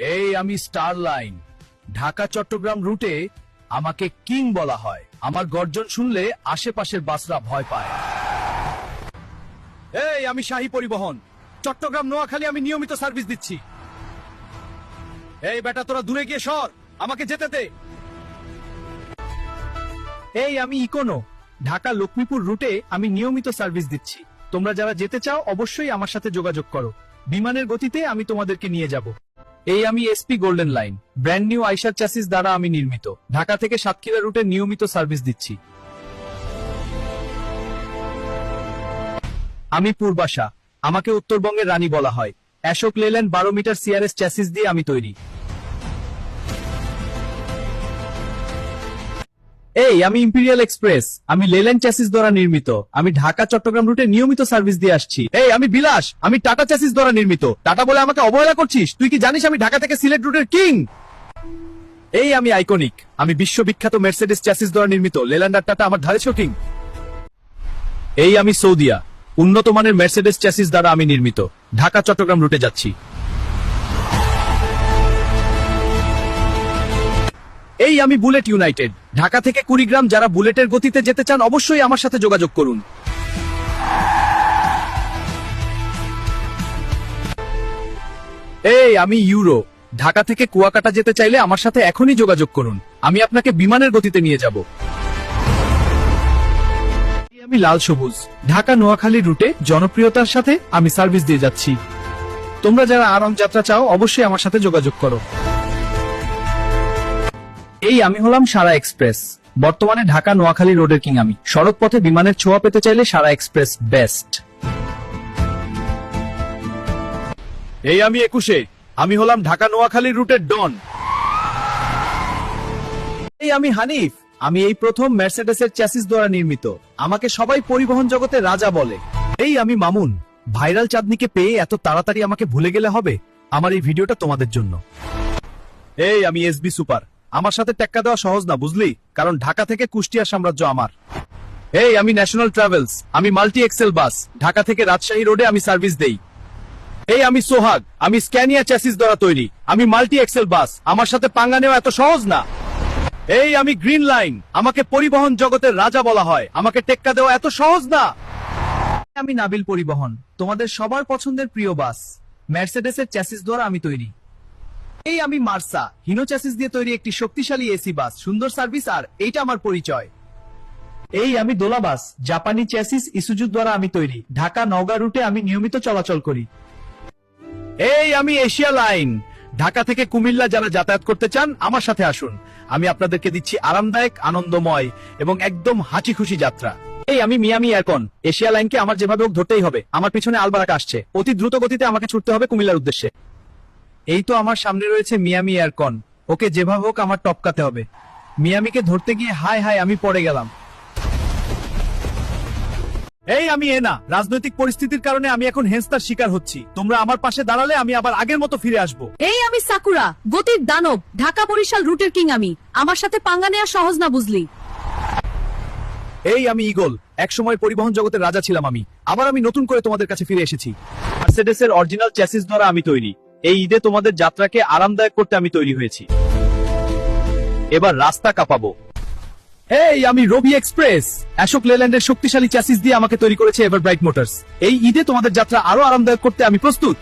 এই আমি star line, Dhaka Chittagong রুটে আমাকে কিং বলা হয়। আমার গর্জন শুনলে আশেপাশের বাসরা ভয় পায়। এই আমি শাহী পরিবহন, চট্টগ্রাম নোয়াখালী আমি নিয়মিত সার্ভিস দিচ্ছি। এই বেটা তোরা দূরে গিয়ে সর, আমাকে যেতে দে। এই আমি ইকোনো, ঢাকা লক্ষ্মীপুর রুটে আমি নিয়মিত সার্ভিস দিচ্ছি। তোমরা যারা যেতে চাও অবশ্যই আমার সাথে যোগাযোগ করো, বিমানের গতিতে আমি তোমাদেরকে নিয়ে যাব। এই আমি SP golden line, brand new Eicher chassis দ্বারা আমি নির্মিত, ঢাকা থেকে সাতক্ষীরা রুটে নিয়মিত সার্ভিস দিচ্ছি। আমি পূর্বাশা, আমাকে উত্তরবঙ্গের রানী বলা হয়। অ্যাশোক লেল্যান্ড 12 মিটার সিআরএস চ্যাসিস দিয়ে আমি তৈরি। এই আমি ইম্পেরিয়াল এক্সপ্রেস, আমি লেল্যান্ড চ্যাসিস দ্বারা নির্মিত। আমি ঢাকা চট্টগ্রাম রুটে নিয়মিত সার্ভিস দিয়ে আসছি। এই আমি বিলাস, আমি টাটা চ্যাসিস দ্বারা নির্মিত। টাটা বলে আমাকে অবহেলা করছিস? তুই কি জানিস আমি ঢাকা থেকে সিলেট রুটের কিং? এই আমি আইকনিক, আমি বিশ্ববিখ্যাত মের্সিডিজ চ্যাসিস দ্বারা নির্মিত। লেল্যান্ড আর টাটা আমার ধারে কিং। এই আমি সৌদিয়া, উন্নত মানের মের্সিডিজ চ্যাসিস দ্বারা আমি নির্মিত, ঢাকা চট্টগ্রাম রুটে যাচ্ছি। এই আমি বুলেট ইউনাইটেড, ঢাকা থেকে কুড়িগ্রাম। যারা বুলেটের গতিতে যেতে চান অবশ্যই আমার সাথে যোগাযোগ করুন। এই আমি ইউরো, ঢাকা থেকে কুয়াকাটা যেতে চাইলে আমার সাথে এখনই যোগাযোগ করুন, আমি আপনাকে বিমানের গতিতে নিয়ে যাব। আমি লাল সবুজ, ঢাকা নোয়াখালী রুটে জনপ্রিয়তার সাথে আমি সার্ভিস দিয়ে যাচ্ছি। তোমরা যারা আরাম যাত্রা চাও অবশ্যই আমার সাথে যোগাযোগ করো। এই আমি হলাম সারা এক্সপ্রেস, বর্তমানে ঢাকা নোয়াখালী রোডের কিং আমি। সড়ক পথে বিমানের ছোঁয়া পেতে চাইলে সারা এক্সপ্রেস বেস্ট। এই আমি 21, আমি হলাম ঢাকা নোয়াখালী রুটের ডন। এই আমি হানিফ, আমি এই প্রথম মের্সিডিজের চ্যাসিস দ্বারা নির্মিত। আমাকে সবাই পরিবহন জগতে রাজা বলে। এই আমি মামুন, ভাইরাল চাঁদনিকে পেয়ে এত তাড়াতাড়ি আমাকে ভুলে গেলে হবে? আমার এই ভিডিওটা তোমাদের জন্য। এই আমি এসবি সুপার, আমার সাথে টেক্কা দেওয়া সহজ না বুঝলি, কারণ ঢাকা থেকে কুষ্টিয়ার সাম্রাজ্য আমার। এই আমি ন্যাশনাল ট্রাভেলস, আমি মাল্টি এক্সেল বাস, ঢাকা থেকে রাজশাহী রোডে আমি সার্ভিস দেই। এই আমি সোহাগ, আমি স্ক্যানিয়া চ্যাসিস দ্বারা তৈরি, আমি মাল্টি এক্সেল বাস, আমার সাথে পাঙ্গা নেওয়া এত সহজ না। এই আমি গ্রিন লাইন, আমাকে পরিবহন জগতের রাজা বলা হয়, আমাকে টেক্কা দেওয়া এত সহজ না। আমি নাবিল পরিবহন, তোমাদের সবার পছন্দের প্রিয় বাস, মের্সিডিজের চ্যাসিস দ্বারা আমি তৈরি। এই আমি মার্সা, হিনো চ্যাসিস দিয়ে তৈরি একটি শক্তিশালী এসি বাস, সুন্দর সার্ভিস আর এইটা আমার পরিচয়। এই আমি দোলা বাস, জাপানি চ্যাসিস ইসুজু দ্বারা আমি তৈরি, ঢাকা নওগাঁ রুটে আমি নিয়মিত চলাচল করি। এই আমি এশিয়া লাইন, ঢাকা থেকে কুমিল্লা যারা যাতায়াত করতে চান আমার সাথে আসুন, আমি আপনাদেরকে দিচ্ছি আরামদায়ক, আনন্দময় এবং একদম হাসি খুশি যাত্রা। এই আমি মিয়ামি এয়ারকন, এশিয়া লাইনকে আমার যেভাবে হোক ধরতেই হবে। আমার পিছনে আলবারাকা আসছে, অতি দ্রুত গতিতে আমাকে ছুটতে হবে কুমিল্লার উদ্দেশ্যে। এই তো আমার সামনে রয়েছে মিয়ামি এয়ারকন, ওকে যেভাবে হোক আমার টপকাতে হবে। মিয়ামিকে ধরতে গিয়ে হায় হায় আমি পড়ে গেলাম। এই আমি এনা, রাজনৈতিক পরিস্থিতির কারণে আমি এখন হেনস্তার শিকার হচ্ছি। তোমরা আমার পাশে দাঁড়ালে আমি আবার আগের মতো ফিরে আসবো। এই আমি সাকুরা, গতির দানব, ঢাকা বরিশাল রুটের কিং আমি। আমার সাথে পাঙ্গা নেওয়া সহজ না বুঝলি। এই আমি ইগল, একসময় পরিবহন জগতের রাজা ছিলাম আমি, আবার আমি নতুন করে তোমাদের কাছে ফিরে এসেছি। মার্সিডিজের অরিজিনাল চ্যাসিস দ্বারা আমি তৈরি। এই ঈদে তোমাদের যাত্রাকে আরামদায়ক করতে আমি তৈরি হয়েছি। এবার রাস্তা কাঁপাবো। এই আমি রবি এক্সপ্রেস, অ্যাশোক লেল্যান্ডের শক্তিশালী চ্যাসিস দিয়ে আমাকে তৈরি করেছে এভারব্রাইট মোটরস। এই ঈদে তোমাদের যাত্রা আরো আরামদায়ক করতে আমি প্রস্তুত।